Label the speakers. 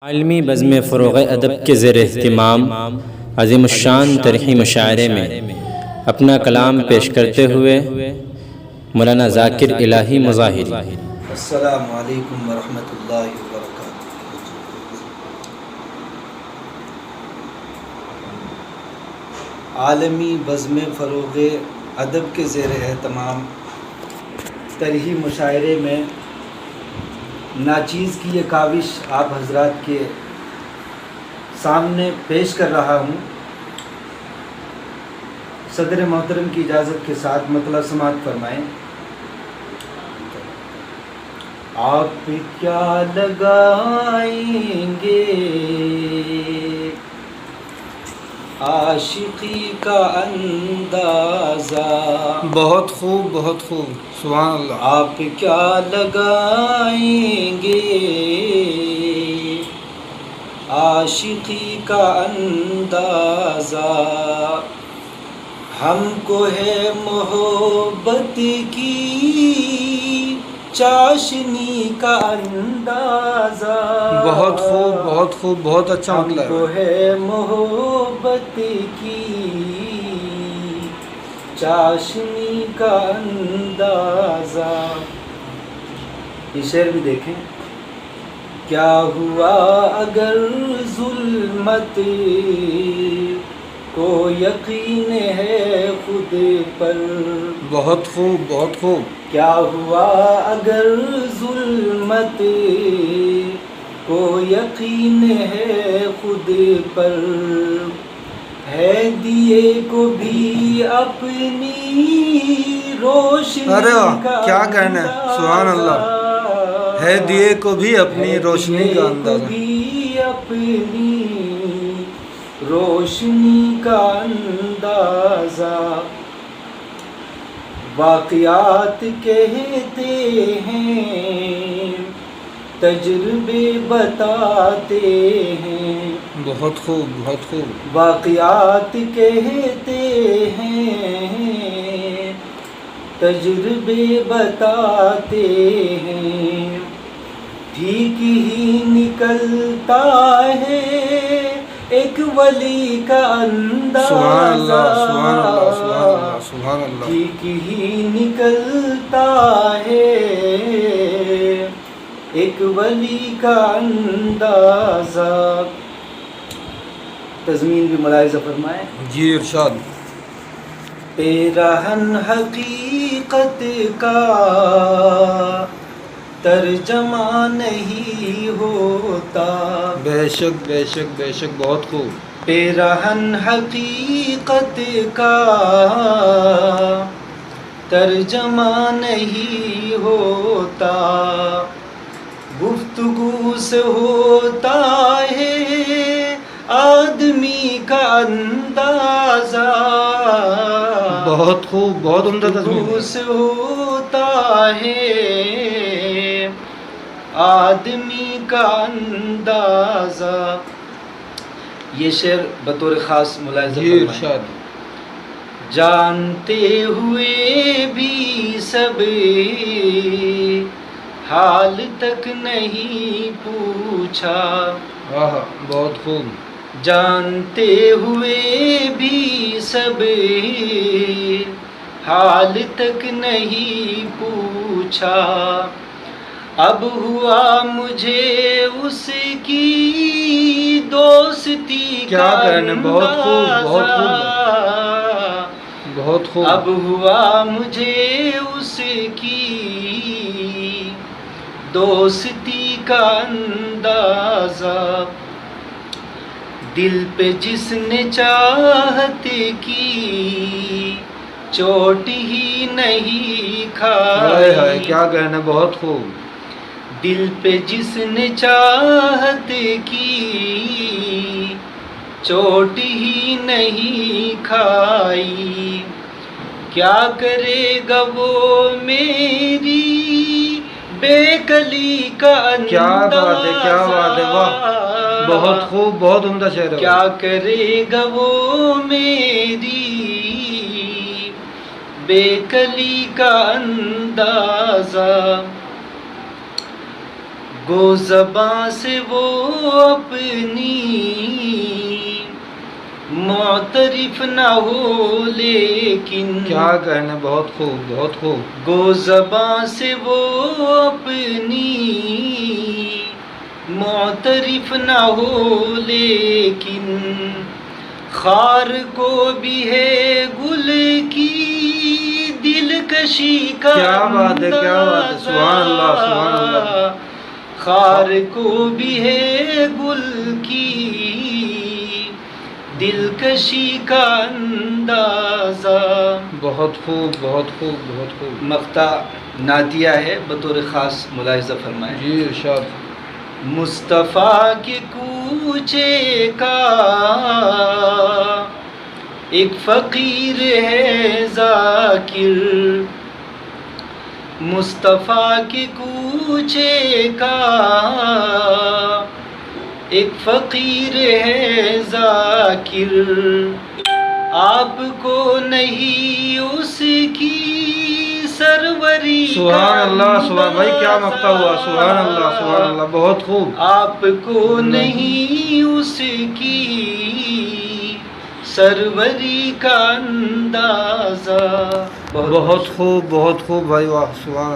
Speaker 1: عالمی بزم فروغ ادب کے زیر اہتمام عظیم الشان تاریخی مشاعرے میں اپنا کلام پیش کرتے ہوئے مولانا ذاکر الہی مظاہری۔
Speaker 2: السلام علیکم ورحمۃ اللہ وبرکاتہ۔ عالمی بزم فروغ ادب کے زیر اہتمام تاریخی مشاعرے میں ناچیز کی یہ کاوش آپ حضرات کے سامنے پیش کر رہا ہوں۔ صدر محترم کی اجازت کے ساتھ مطلع سماعت فرمائیں۔ آپ کیا لگائیں گے عاشقی کا اندازہ،
Speaker 3: بہت خوب بہت خوب، سبحان اللہ۔
Speaker 2: آپ کیا لگائیں گے عاشقی کا اندازہ، ہم کو ہے محبت کی چاشنی کا اندازہ،
Speaker 3: بہت خوب بہت خوب، بہت اچھا
Speaker 2: ہم
Speaker 3: مطلب
Speaker 2: کو
Speaker 3: ہے۔
Speaker 2: ہے محبت کی چاشنی کا اندازہ۔ یہ شعر بھی دیکھیں۔ کیا ہوا اگر ظلمت کو یقین ہے خود پر،
Speaker 3: بہت خوب بہت خوب۔
Speaker 2: کیا ہوا اگر ظلمت کو یقین ہے خود پر، ہے دیے کو بھی اپنی روشنی
Speaker 3: ارے واہ،
Speaker 2: کا
Speaker 3: کیا کہنا ہے، سبحان اللہ۔ ہے دیے کو بھی اپنی روشنی کا اندازہ،
Speaker 2: بھی اپنی روشنی کا اندازہ، واقعات کہتے ہیں تجربے بتاتے ہیں،
Speaker 3: بہت خوب بہت خوب۔
Speaker 2: واقعات کہتے ہیں تجربے بتاتے ہیں، ٹھیک ہی نکلتا ہے ایک ولی کا اندازہ،
Speaker 3: سبحان اللہ سبحان اللہ سبحان اللہ سبحان اللہ۔
Speaker 2: ٹھیک ہی نکلتا ہے ایک ولی کا اندازہ۔ تضمین بھی ملاحظہ فرمائیں۔
Speaker 3: جی ارشاد۔
Speaker 2: پیرہن حقیقت کا ترجمہ نہیں ہوتا،
Speaker 3: بے شک بے شک بے شک، بہت خوب۔
Speaker 2: پیرہن حقیقت کا ترجمہ نہیں ہوتا، گفتگو سے ہوتا ہے آدمی کا اندازہ،
Speaker 3: بہت خوب، بہت عمدہ تضمین
Speaker 2: گفتگو
Speaker 3: ہے۔
Speaker 2: سے ہوتا ہے آدمی کا اندازہ۔ یہ شعر بطور خاص ملاحظہ
Speaker 3: جی
Speaker 2: فرمائیں۔
Speaker 3: ارشاد۔
Speaker 2: جانتے ہوئے بھی سب حال تک نہیں پوچھا،
Speaker 3: آہا، بہت خوب۔
Speaker 2: جانتے ہوئے بھی سب حال تک نہیں پوچھا، اب ہوا مجھے اس کی دوستی کا
Speaker 3: کیا کہنے، بہت خوب بہت خوب بہت خوب۔
Speaker 2: اب ہوا مجھے اس کی دوستی کا اندازہ، دل پہ جس نے چاہت کی چوٹ ہی نہیں
Speaker 3: ہائے ہائے،
Speaker 2: کھائی،
Speaker 3: کیا کہنا، بہت خوب۔
Speaker 2: دل پہ جس نے چاہت کی چوٹ ہی نہیں کھائی، کیا کرے گا وہ میری بے کلی کا اندازہ،
Speaker 3: کیا بات ہے کیا بات ہے، واہ، بہت خوب، بہت عمدہ شعر ہے۔
Speaker 2: کیا کرے گا وہ میری بے کلی کا اندازہ، گو زباں سے وہ اپنی معترف نہ ہو لیکن
Speaker 3: کیا کہنے، بہت خوب بہت خوب.
Speaker 2: گو زباں سے وہ اپنی معترف نہ ہو لیکن خار کو بھی ہے گل کی دلکشی کا
Speaker 3: کیا بات ہے، کیا بات ہے، سبحان اللہ سبحان اللہ.
Speaker 2: خار کو بھی ہے گل کی دلکشی کا اندازہ.
Speaker 3: بہت خوب بہت خوب بہت خوب.
Speaker 2: مقطع نعتیہ ہے، بطور خاص ملاحظہ فرمائیں.
Speaker 3: جی ارشاد.
Speaker 2: مصطفیٰ کے کوچے کا ایک فقیر ہے ذاکر. مصطفیٰ کے کوچے کا ایک فقیر ہے ذاکر. آپ کو نہیں اس کی سروری کا
Speaker 3: سبحان اللہ سبحان. بھائی کیا مقطع ہوا، سبحان اللہ سبحان اللہ. بہت خوب.
Speaker 2: آپ کو نہیں اس کی سروری کا اندازہ.
Speaker 3: بہت خوب بہت خوب بھائی، واہ سبحان.